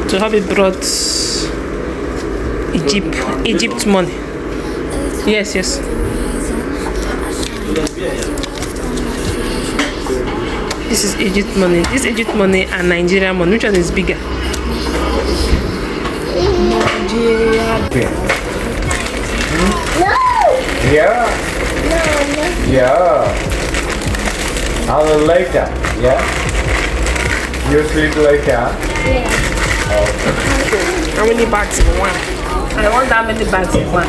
So hubby brought Egypt money. Yes. This is Egypt money. This Egypt money and Nigerian money. Which one is bigger? Nigeria. No. Yeah. No. Yeah. I'll later. Yeah. You sleep later. Yeah. Okay. How many bags in one? I wonder how many bags in one.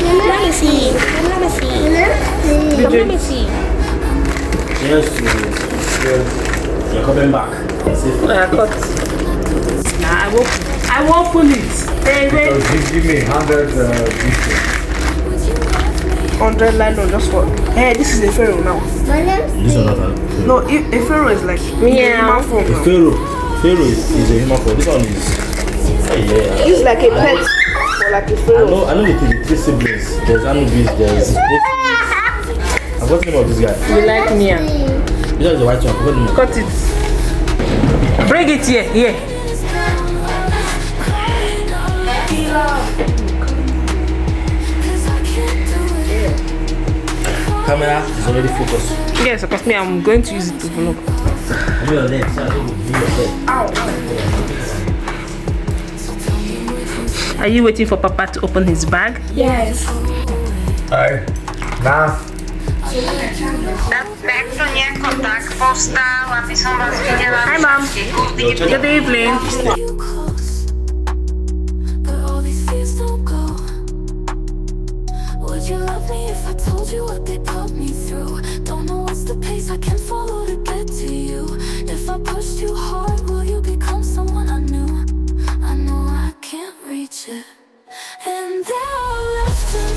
Let me see. Yes, you're coming back. I won't pull it. Because he give me 100 pieces. 100 nylon just for. Hey, this is a pharaoh now. This is not a pharaoh. No, a pharaoh is like human form. A pharaoh is a human form. This one is. Yeah. It's like a pet or like a pharaoh. I know the three siblings. There's Anubis, there's. I forgot the name of this guy. You like Mia? This is the white one. I forgot the name. Cut it. Bring it here. Camera is already focused. Yes, because me, I'm going to use it to vlog. Do your legs. Are you waiting for Papa to open his bag? Yes. Hi. Nah. Hi, Mom. Good evening. Would you love me if I told you what they put me through? Don't know what's the pace I can follow to get to you. If I push too hard, will you become someone I knew? I know I can't reach it. And they're all left him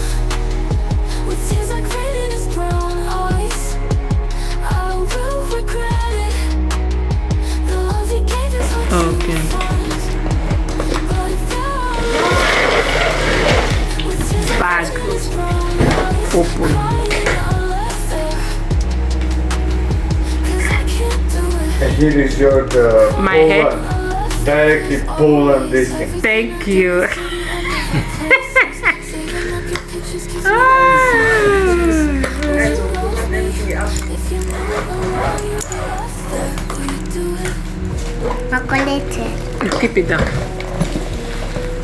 with tears like rain in his brown eyes. I will regret it. The love he gave is hard to find. But they're all left with tears like Bag rain in his brown eyes. open. And here is your My hair? directly pull on this thing. Thank you. You keep it down.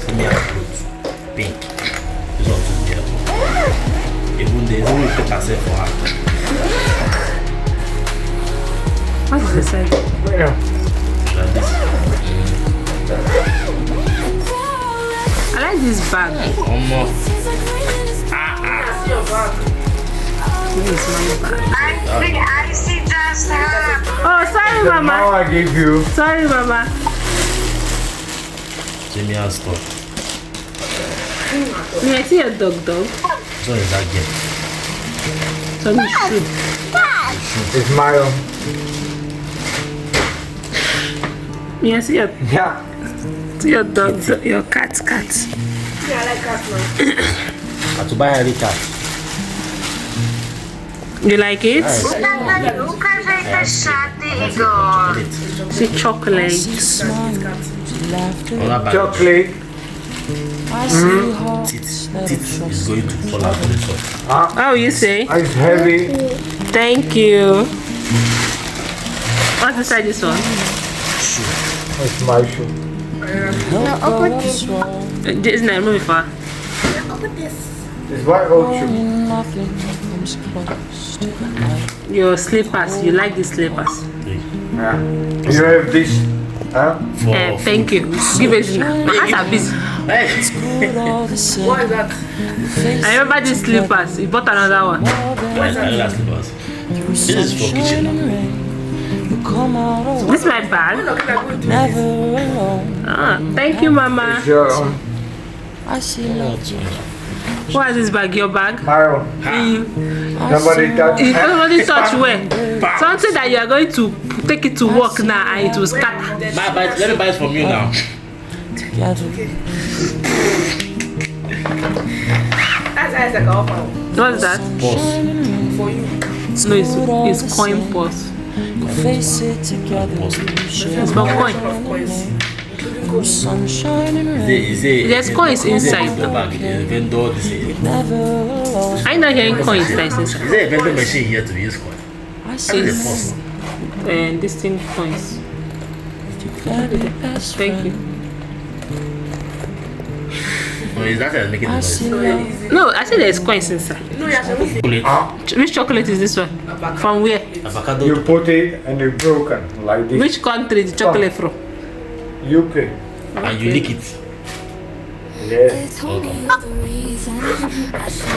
See me have pink. This one is yellow. Even there's only fit herself for her. What's the size? Yeah. Like this. I like this bag. Almost. This is my bag. I see just her. Oh, sorry, Now Mama. I give you. Sorry, Mama. Jimmy has stuff. May I see a dog? So is that game? So we should. It's my own. May I see your dog? Your cat. Yeah, I like cats, man. I have to buy every cat. You like it? See chocolate. Chocolate. Teeth is going to fall out of this one. Oh, you say? It's heavy. Thank you. What's inside this one? It's my shoe. No, open this. Isn't that movie far? Open this. It's my old shoe. Your slippers. You like these slippers? Yeah. You have this. Huh? Thank you. Give it now. My hands are busy. What is that? I remember these slippers. You bought another one. Why is that slippers? This is for kitchen now. This is my bag. Thank you, Mama. It's your own. What is this bag? Your bag? My own. Nobody touch it. Everybody touch where? Something that you are going to take it to work now and it will scatter. Let me buy it from you now. That's like a What's that? Boss. for you. No, it's coin purse. face it together. Share It's for coin. through sunshine and rain. There's coins inside. The bag, the vendor, Never lost. I'm not hearing coins that's inside. is there a vendor machine here to use coin? I That see is the first. And this thing coins. very best Thank you. Or is that making the I noise? see love. No, I said there's coins inside. Chocolate, Which chocolate is this one? From where? avocado. You put it and it's broken like this. Which country is the chocolate from? UK. And you lick it. Yes. They told me you're the reason I should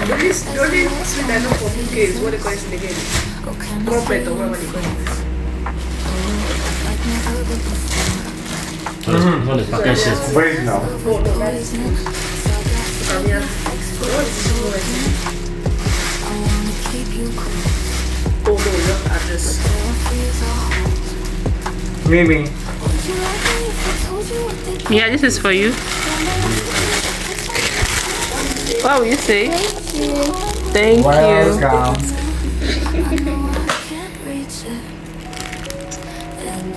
The only sweet I know from UK is what they call it again. okay, Corporate or whatever they call it. It's not the package shit. Wait now. Oh no, that's what is this one? Oh no, your address. Mimi. Yeah, this is for you. What will you say? Thank you. Welcome.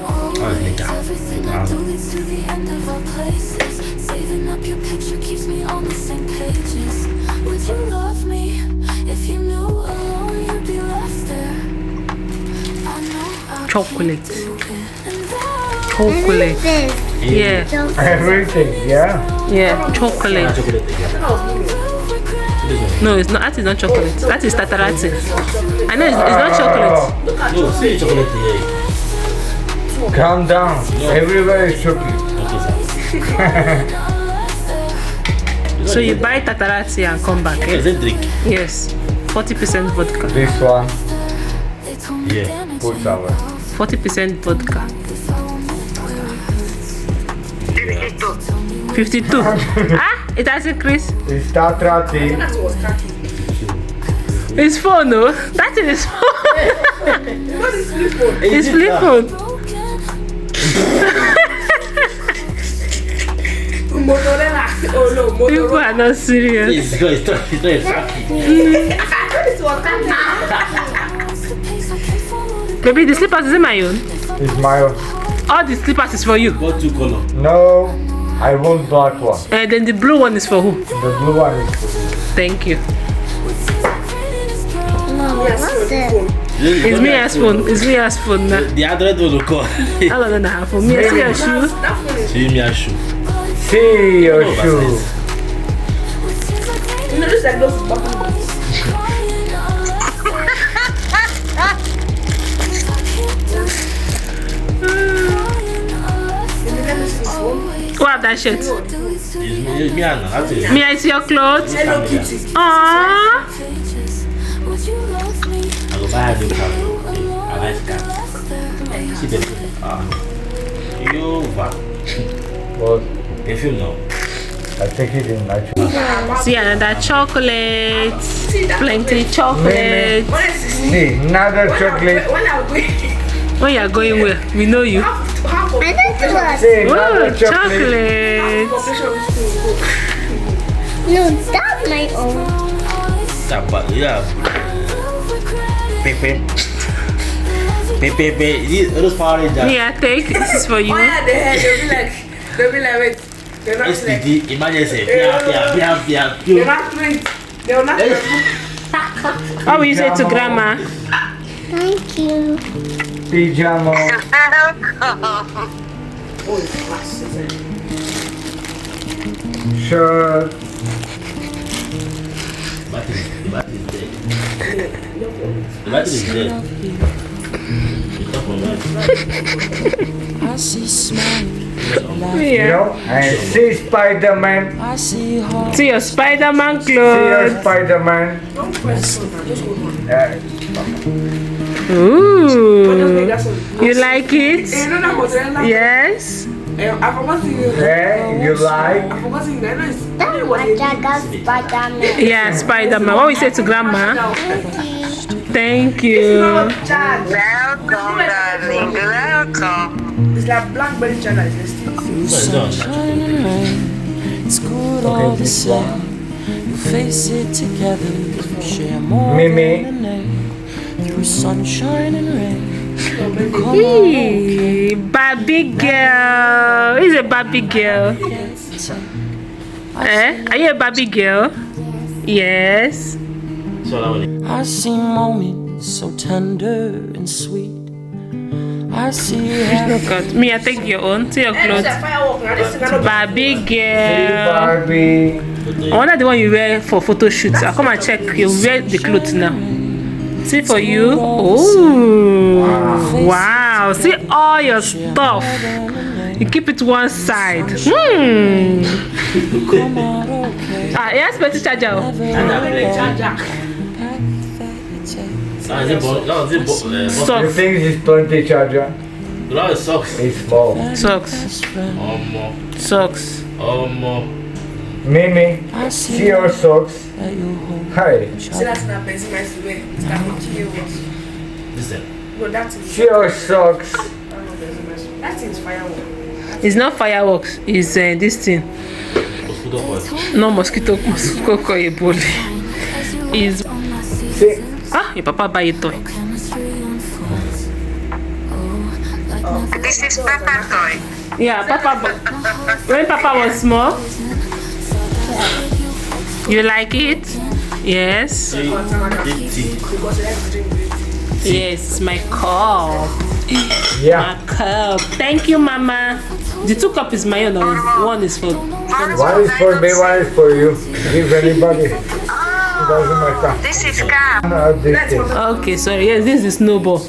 Everything I do leads to the end of our places. Saving up your picture keeps me on the same pages. Would you love me if you knew alone you'd be left there? I know I Chocolate. and Chocolate. Yeah, Everything, yeah. yeah, chocolate. Chocolate again. No, it's not. That is not chocolate. That is tatarati. I know it's not chocolate. No, see chocolate here. Calm down. Everywhere is chocolate. Okay, sir. So you buy tatarati and come back. Is Eh? it drink? Yes, 40% vodka. This one, Yeah. put somewhere. 40% vodka. 52. Ah, it has increased. It's Tatrati. It's phone, no? That is phone. It's flip phone. Motorola. Oh no, People Motorola. are not serious. It's not happy. This was Baby, the slippers is in my own. It's my own. All the slippers is for you. Got two color. No, I want black one. And then the blue one is for who? The blue one is for you. Thank you. It's It's me as phone. It's me as phone now. The other one will call. I don't know how for me. I see your shoe. See me a shoe. See your Oh, shoe. You know, just like those button boots. What have that shirt? It's me and that's it. Me, I see your clothes. Hello Kitty. Aww. I go buy a new car. A nice car. See the you Well, perfume now. I take it in natural. See another chocolate. Plenty chocolate. What is this? See, another chocolate. When I'm going, Where you are going where? We know you. half of the population See, Oh, another chocolate. chocolate. of this school will go. No, that's my own. Yeah, but yeah. Pepe. Those Power Rangers. Me, I take. This is for you. Oh yeah, they'll be like, wait. They're not like, STD, emergency. they're not doing, they're not What will you say to grandma? Thank you. Pajama. Oh, it's class, isn't it? Shirt. The battery is dead. The battery is dead. I see smiles. You Yeah. know, and see Spider-Man. I see heart. See your Spider-Man See your clothes. Spider-Man. Ooh. You like it? You know that mozzarella? Yes. I forgot to Yeah, you like? I forgot to I know it's That's my Jaga Spider-Man. Yeah, Spider-Man. What will you say to grandma? Thank you. Chad. Welcome, darling. Welcome. It's like blackberry chad that is Sunshine and rain. It's good all the same. You face it together. You share more Mimi. than a name. Through sunshine and rain. Hey, Barbie girl. Who's a Barbie girl? Are you a Barbie girl? Yes. I see moments so tender and sweet. I see Look at me. I take your own. See your clothes. Barbie girl. Barbie. I wonder the one you wear for photo shoots. I'll come and check. You wear the clothes now. See for you. Oh, wow. See all your stuff. You keep it one side. Yes, better charger. You think it's plenty charger? Socks. It's small. Socks. Socks. Mimi, see your socks. Hi. Listen. See your socks. That is firework. It's not fireworks. It's this thing. No mosquito coil bully. Is See, your papa buy a toy. This is Papa toy. Yeah, Papa. When Papa was small, you like it? Yes. Yes, my cup. yeah. My cup. Thank you, Mama. The 2 cups is my own. One is for. One is for me, one is for you. Give anybody. It doesn't matter. This is car. This thing. Okay, sorry. Yes, this is Snowball.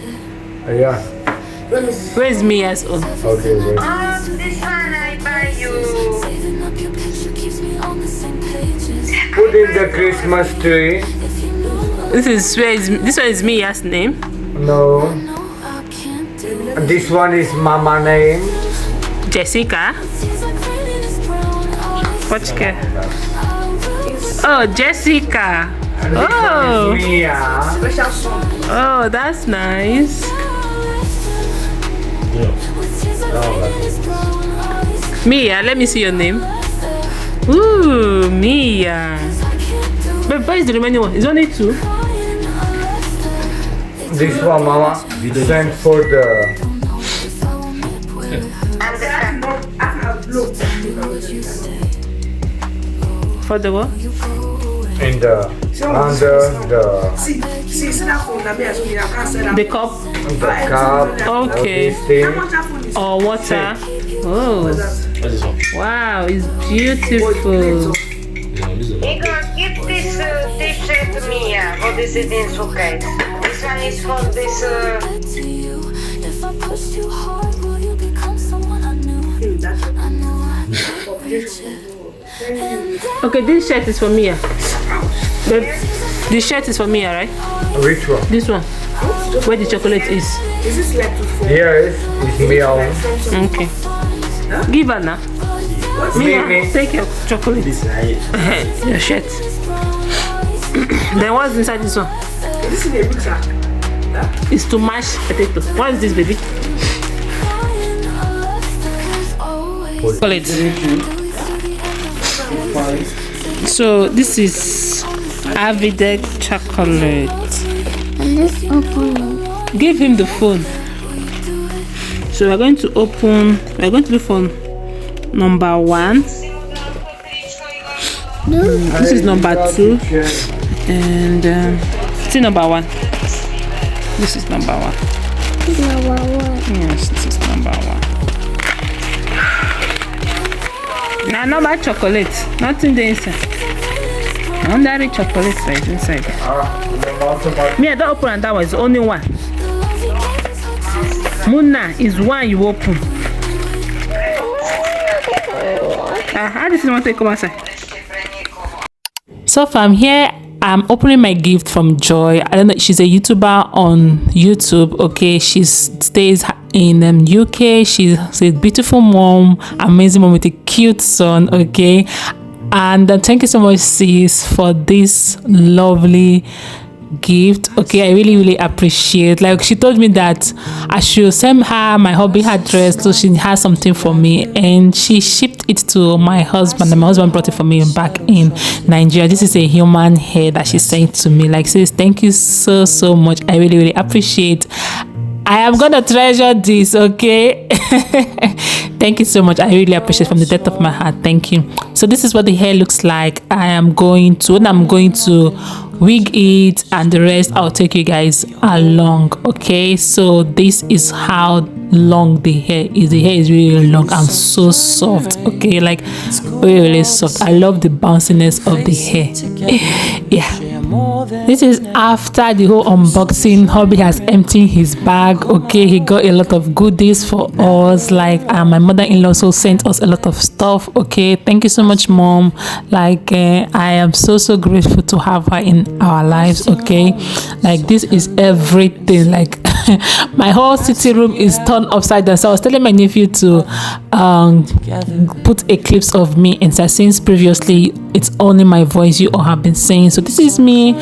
Yeah. Where's Mia's own? Okay, wait. Oh, this one I buy you. Put in the Christmas tree. This one is Mia's name. No. This one is Mama name. Jessica. What's that? Oh, Jessica. Oh. Mia. Oh, that's nice. Mia, let me see your name. Ooh, Mia. But where is the remaining one? It's only 2. This one, Mama, sent for the. For the what? In the under The cup. the cup. Okay. This thing. Or water. Oh, This one. wow, it's beautiful. Igor, give this t-shirt to Mia. What is it in suitcase? This one is for this. If I push too hard, will you become someone I knew? Okay, this shirt is for Mia. This shirt is for Mia, right? Which one? This one. Where the chocolate is. Is this like to fall? Here is meow. Okay. Give her now. Mia, Mimi. take your chocolate. Your shirt. Then what's inside this one? This is a rucksack. It's to mash potato. What is this, baby? Chocolate. So this is Avidec chocolate. And this open. Give him the phone. So we're going to do phone number 1. This is number 2. And still number 1. This is number 1. Number 1. Yes, this is number 1. Now, number chocolate. Nothing there inside. Under the chocolate side inside. Me, I don't open that one. It's only one. Muna is one you open. How does you want to come outside? So from here, I'm opening my gift from Joy. I don't know, she's a YouTuber on YouTube. Okay, she stays in UK. She's a beautiful mom, amazing mom with a cute son. Okay, and thank you so much, sis, for this lovely gift. Okay, I really appreciate. Like, she told me that I should send her my hubby address so she has something for me, and she shipped it to my husband, and my husband brought it for me back in Nigeria. This is a human hair that she sent to me. Like, sis, thank you so much. I really appreciate. I am gonna treasure this, okay? Thank you so much. I really appreciate it from the depth of my heart. Thank you. So this is what the hair looks like. I'm going to wig it, and the rest I'll take you guys along. Okay, so this is how long the hair is. The hair is really long and so soft. Okay, like really soft. I love the bounciness of the hair. Yeah, this is after the whole unboxing. Hubby has emptied his bag. Okay, he got a lot of goodies for us. Like my mother-in-law also sent us a lot of stuff. Okay, thank you so much, mom. Like I am so grateful to have her in our lives. Okay, like this is everything. Like my whole sitting room is turned upside down. So I was telling my nephew to put a clips of me inside, since previously it's only my voice you all have been saying. So this is me.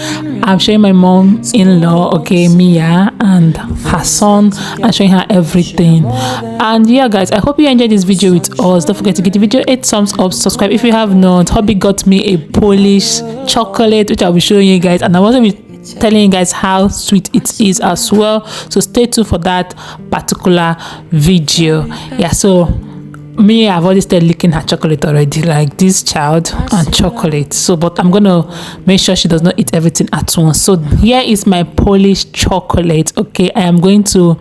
I'm showing my mom-in-law, okay, Mia, and her son. I'm showing her everything. And yeah, guys, I hope you enjoyed this video with us. Don't forget to give the video a thumbs up, subscribe if you have not. Hubby got me a Polish chocolate, which I'll be showing you guys, and I will also be telling you guys how sweet it is as well. So stay tuned for that particular video. Yeah, so me, I've already started licking her chocolate already, like this child and chocolate. So but I'm gonna make sure she does not eat everything at once. So here is my Polish chocolate. Okay, I am going to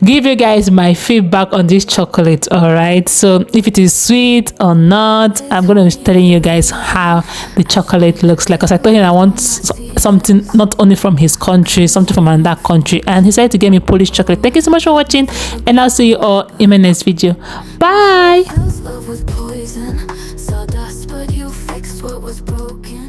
give you guys my feedback on this chocolate. All right, so if it is sweet or not, I'm gonna be telling you guys how the chocolate looks like, because I told him I want something not only from his country, something from another country, and he decided to get me Polish chocolate. Thank you so much for watching, and I'll see you all in my next video. Bye. Love was poison, sawdust, but you fixed what was broken.